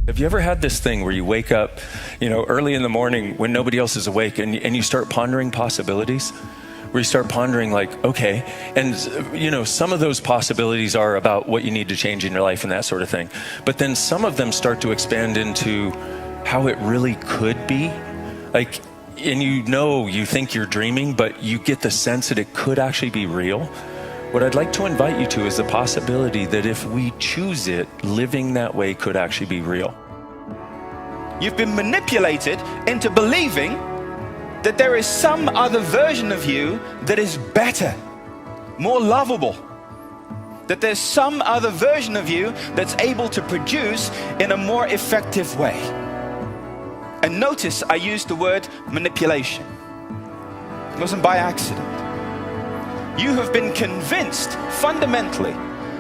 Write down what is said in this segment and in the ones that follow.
Have you ever had this thing where you wake up, early in the morning when nobody else is awake and you start pondering possibilities? Where you start pondering like, okay, and some of those possibilities are about what you need to change in your life and that sort of thing. But then some of them start to expand into how it really could be. Like, and you think you're dreaming, but you get the sense that it could actually be real. What I'd like to invite you to is the possibility that if we choose it, living that way could actually be real. You've been manipulated into believing that there is some other version of you that is better, more lovable, that there's some other version of you that's able to produce in a more effective way. And notice I used the word manipulation. It wasn't by accident. You have been convinced fundamentally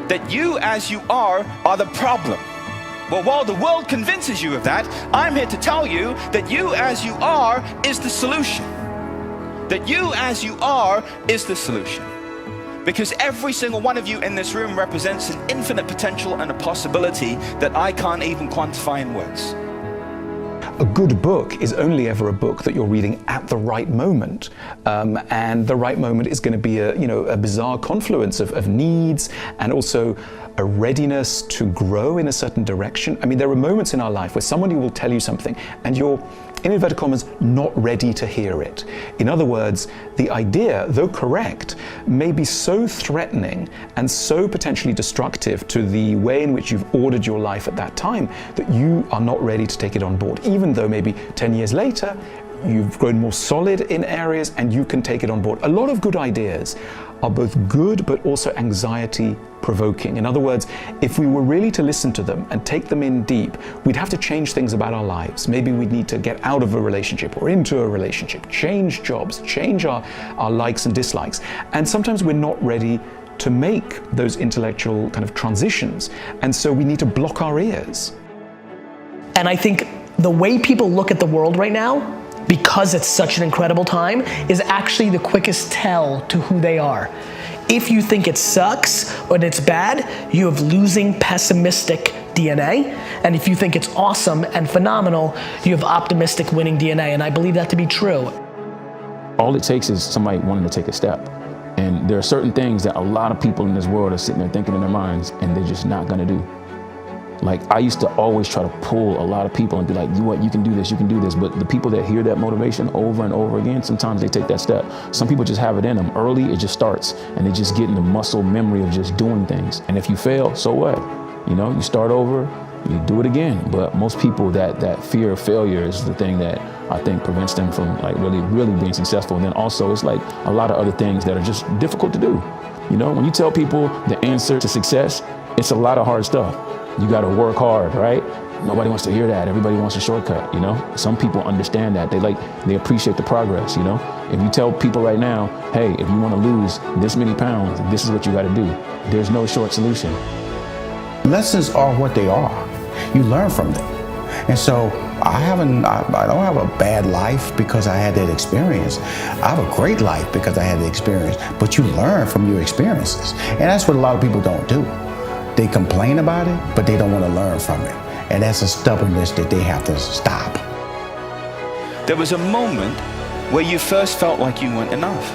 that you as you are the problem. Well, while the world convinces you of that, I'm here to tell you that you as you are is the solution. That you as you are is the solution. Because every single one of you in this room represents an infinite potential and a possibility that I can't even quantify in words. A good book is only ever a book that you're reading at the right moment. And the right moment is going to be a bizarre confluence of needs and also a readiness to grow in a certain direction. I mean, there are moments in our life where somebody will tell you something and you're, in inverted commas, not ready to hear it. In other words, the idea, though correct, may be so threatening and so potentially destructive to the way in which you've ordered your life at that time that you are not ready to take it on board, even though maybe 10 years later, you've grown more solid in areas and you can take it on board. A lot of good ideas are both good but also anxiety provoking. In other words, if we were really to listen to them and take them in deep, we'd have to change things about our lives. Maybe we'd need to get out of a relationship or into a relationship, change jobs, change our likes and dislikes. And sometimes we're not ready to make those intellectual kind of transitions. And so we need to block our ears. And I think the way people look at the world right now, because it's such an incredible time, is actually the quickest tell to who they are. If you think it sucks or it's bad, you have losing pessimistic DNA. And if you think it's awesome and phenomenal, you have optimistic winning DNA. And I believe that to be true. All it takes is somebody wanting to take a step. And there are certain things that a lot of people in this world are sitting there thinking in their minds and they're just not gonna do. Like, I used to always try to pull a lot of people and be like, you can do this, you can do this. But the people that hear that motivation over and over again, sometimes they take that step. Some people just have it in them. Early, it just starts and they just get in the muscle memory of just doing things. And if you fail, so what? You start over, you do it again. But most people, that fear of failure is the thing that I think prevents them from like really being successful. And then also it's like a lot of other things that are just difficult to do. When you tell people the answer to success, it's a lot of hard stuff. You got to work hard, right? Nobody wants to hear that. Everybody wants a shortcut, Some people understand that. They appreciate the progress, If you tell people right now, hey, if you want to lose this many pounds, this is what you got to do. There's no short solution. Lessons are what they are. You learn from them. And so I don't have a bad life because I had that experience. I have a great life because I had the experience. But you learn from your experiences. And that's what a lot of people don't do. They complain about it, but they don't want to learn from it. And that's a stubbornness that they have to stop. There was a moment where you first felt like you weren't enough.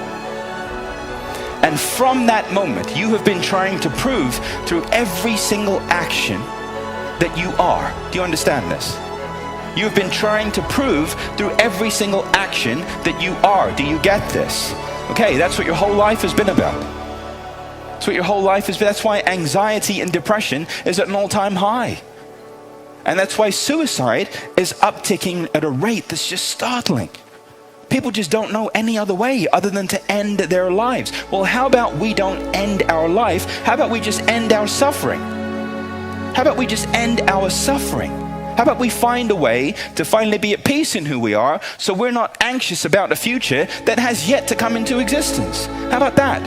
And from that moment, you have been trying to prove through every single action that you are. Do you understand this? You've been trying to prove through every single action that you are. Do you get this? Okay, that's what your whole life has been about. That's what your whole life has been. That's why anxiety and depression is at an all-time high. And that's why suicide is upticking at a rate that's just startling. People just don't know any other way other than to end their lives. Well, how about we don't end our life? How about we just end our suffering? How about we just end our suffering? How about we find a way to finally be at peace in who we are so we're not anxious about a future that has yet to come into existence? How about that?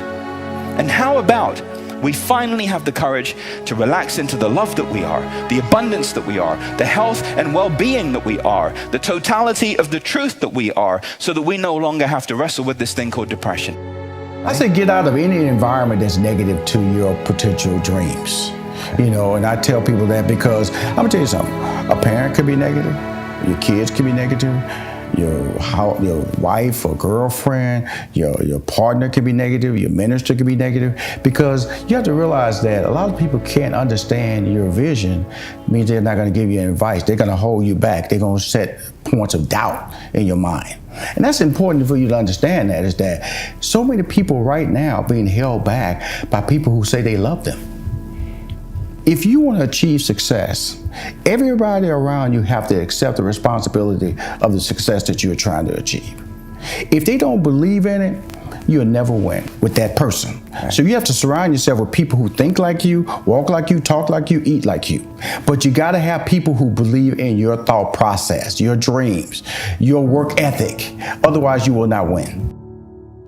And how about we finally have the courage to relax into the love that we are, the abundance that we are, the health and well-being that we are, the totality of the truth that we are, so that we no longer have to wrestle with this thing called depression. I say get out of any environment that's negative to your potential dreams. You know, and I tell people that because I'm gonna tell you something. A parent could be negative, your kids could be negative, your wife or girlfriend, your partner could be negative, your minister could be negative, because you have to realize that a lot of people can't understand your vision. It means they're not going to give you advice. They're going to hold you back. They're going to set points of doubt in your mind. And that's important for you to understand, that is that so many people right now are being held back by people who say they love them. If you want to achieve success, everybody around you have to accept the responsibility of the success that you're trying to achieve. If they don't believe in it, you'll never win with that person. So you have to surround yourself with people who think like you, walk like you, talk like you, eat like you. But you got to have people who believe in your thought process, your dreams, your work ethic. Otherwise, you will not win.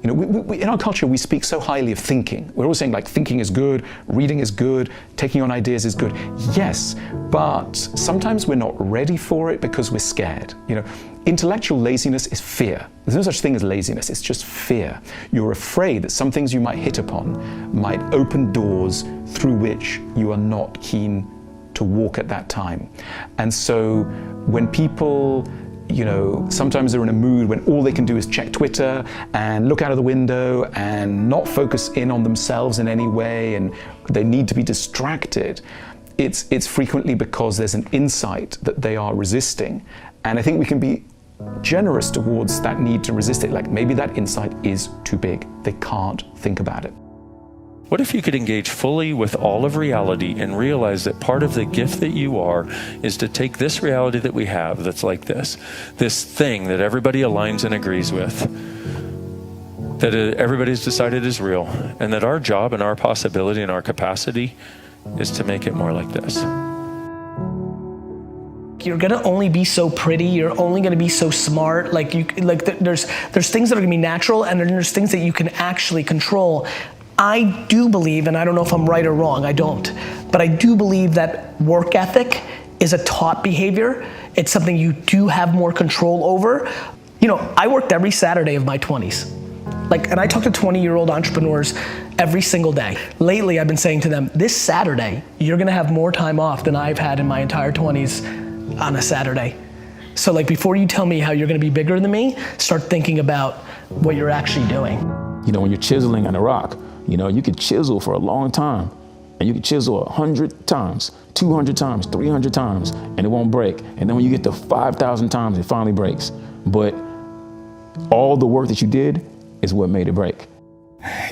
You know, we, in our culture, we speak so highly of thinking. We're always saying, like, thinking is good, reading is good, taking on ideas is good. Yes, but sometimes we're not ready for it because we're scared. You know, intellectual laziness is fear. There's no such thing as laziness, it's just fear. You're afraid that some things you might hit upon might open doors through which you are not keen to walk at that time. And so when people, you know, sometimes they're in a mood when all they can do is check Twitter and look out of the window and not focus in on themselves in any way, and they need to be distracted. It's frequently because there's an insight that they are resisting. And I think we can be generous towards that need to resist it. Like, maybe that insight is too big. They can't think about it. What if you could engage fully with all of reality and realize that part of the gift that you are is to take this reality that we have that's like this thing that everybody aligns and agrees with, that everybody's decided is real, and that our job and our possibility and our capacity is to make it more like this. You're gonna only be so pretty. You're only gonna be so smart. There's things that are gonna be natural, and then there's things that you can actually control. I do believe, and I don't know if I'm right or wrong, I don't, but I do believe that work ethic is a taught behavior. It's something you do have more control over. You know, I worked every Saturday of my 20s. And I talk to 20-year-old entrepreneurs every single day. Lately, I've been saying to them, this Saturday, you're gonna have more time off than I've had in my entire 20s on a Saturday. So before you tell me how you're gonna be bigger than me, start thinking about what you're actually doing. You know, when you're chiseling on a rock, you know, you could chisel for a long time, and you could chisel 100 times, 200 times, 300 times, and it won't break. And then when you get to 5,000 times, it finally breaks. But all the work that you did is what made it break.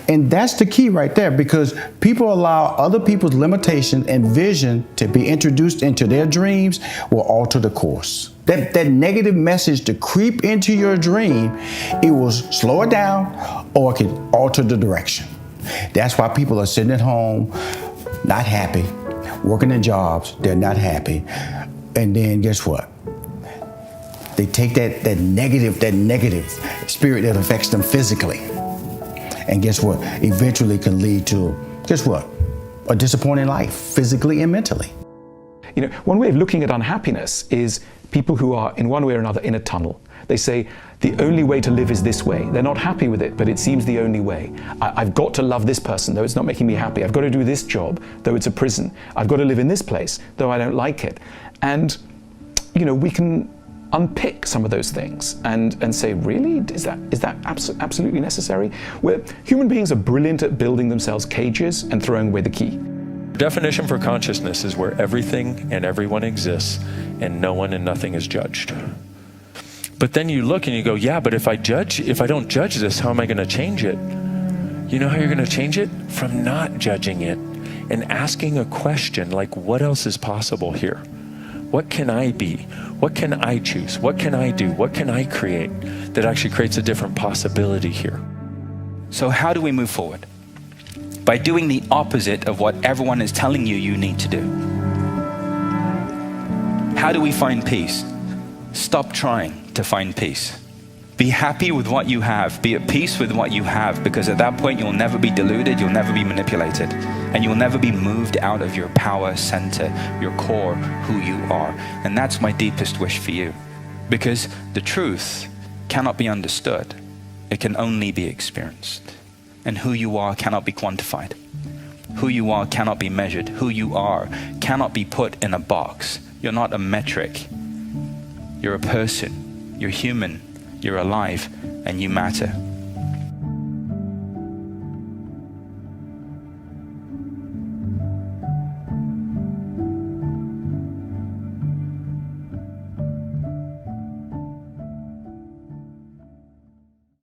And that's the key right there, because people allow other people's limitation and vision to be introduced into their dreams will alter the course. That negative message to creep into your dream, it will slow it down or it can alter the direction. That's why people are sitting at home, not happy, working in jobs, they're not happy. And then guess what? They take that negative spirit that affects them physically. And guess what? Eventually can lead to, guess what? A disappointing life, physically and mentally. You know, one way of looking at unhappiness is people who are in one way or another in a tunnel. They say, the only way to live is this way. They're not happy with it, but it seems the only way. I've got to love this person, though it's not making me happy. I've got to do this job, though it's a prison. I've got to live in this place, though I don't like it. And, you know, we can unpick some of those things and say, really, is that absolutely necessary? Where human beings are brilliant at building themselves cages and throwing away the key. Definition for consciousness is where everything and everyone exists and no one and nothing is judged. But then you look and you go, yeah, but if I don't judge this, how am I going to change it? You know how you're going to change it? From not judging it and asking a question like, what else is possible here? What can I be? What can I choose? What can I do? What can I create that actually creates a different possibility here? So how do we move forward? By doing the opposite of what everyone is telling you you need to do. How do we find peace? Stop trying to find peace. Be happy with what you have. Be at peace with what you have, because at that point you'll never be deluded, you'll never be manipulated, and you'll never be moved out of your power center, your core, who you are. And that's my deepest wish for you, because the truth cannot be understood. It can only be experienced. And who you are cannot be quantified. Who you are cannot be measured. Who you are cannot be put in a box. You're not a metric. You're a person. You're human. You're alive, and you matter.